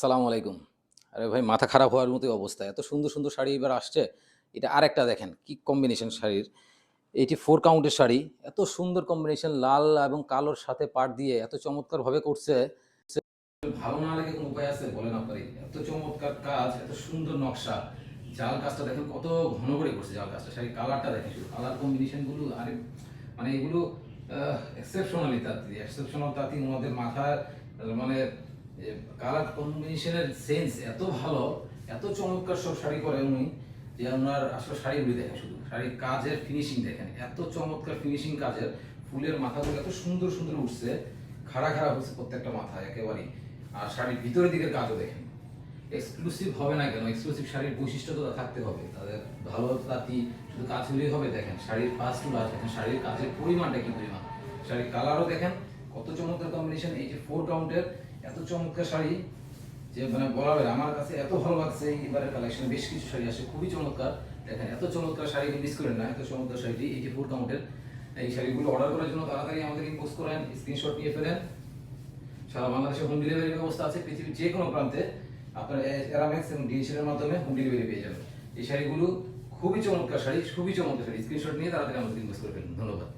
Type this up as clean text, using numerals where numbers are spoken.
আসসালামু আলাইকুম। আরে ভাই মাথা খারাপ হওয়ার মতোই অবস্থা। এত সুন্দর, সুন্দর শাড়ি এবার আসছে। এটা আরেকটা দেখেন কি কম্বিনেশন শাড়ির। 84 কাউন্টের শাড়ি। এত সুন্দর কম্বিনেশন লাল এবং কালোর সাথে পাড় দিয়ে এত চমৎকারভাবে করছে। ভালো না লাগে কোনো উপায় আছে বলেন আপনারই। এত চমৎকার কাজ, এত সুন্দর নকশা। জাল কাজটা দেখেন কত ঘন করে করছে জাল কাজটা। শাড়ির কালারটা দেখেন শুধু। কালার কম্বিনেশন গুলো আরে মানে এগুলো এক্সেপশনালি তাঁতি, এক্সেপশনাল তাঁতি ওনাদের মাথায় মানে কালার কম্বিনেশনের সেন্স এত ভালো, এত চমৎকার সব শাড়ি করে উনি যে আপনার আসলে শাড়িগুলি দেখেন শুধু শাড়ির কাজের ফিনিশিং দেখেন এত চমৎকার ফিনিশিং কাজের ফুলের মাথাগুলো এত সুন্দর সুন্দর উঠছে, খাড়া খাড়া হচ্ছে প্রত্যেকটা মাথা একেবারেই। আর শাড়ির ভিতরের দিকের কাজও দেখেন এক্সক্লুসিভ হবে না কেন, এক্সক্লুসিভ শাড়ির বৈশিষ্ট্য তো থাকতে হবে তাদের। ভালো তাঁতি শুধু কাজ হলেই হবে। দেখেন শাড়ির ফার্স্ট টু লাস্ট দেখেন শাড়ির কাজের পরিমাণটা কি পরিমাণ, শাড়ির কালারও দেখেন কত চমৎকার কম্বিনেশন। এই যে 4 কাউন্টের এত চমৎকার শাড়ি যে মানে বলা হয় আমার কাছে এত ভালো লাগছে। এবারের কালেকশন বেশ কিছু শাড়ি আসে খুবই চমৎকার। দেখেন এত চমৎকার শাড়ি মিস করেন না, এত চমৎকার শাড়িটি 84 কাউন্টের। এই শাড়িগুলো অর্ডার করার জন্য তাড়াতাড়ি আমাদের ইনবক্স করেন, স্ক্রিনশট নিয়ে ফেলেন। সারা বাংলাদেশে হোম ডেলিভারি ব্যবস্থা আছে, পৃথিবীর যে কোনো প্রান্তে আপনারা এরামেক্স এবং ডিএসএল এর মাধ্যমে হোম ডেলিভারি পেয়ে যাবেন। এই শাড়িগুলো খুবই চমৎকার শাড়ি, খুবই চমৎকার শাড়ি। স্ক্রিনশট নিয়ে তাড়াতাড়ি আমাদের ইনবক্স করে ফেলুন। ধন্যবাদ।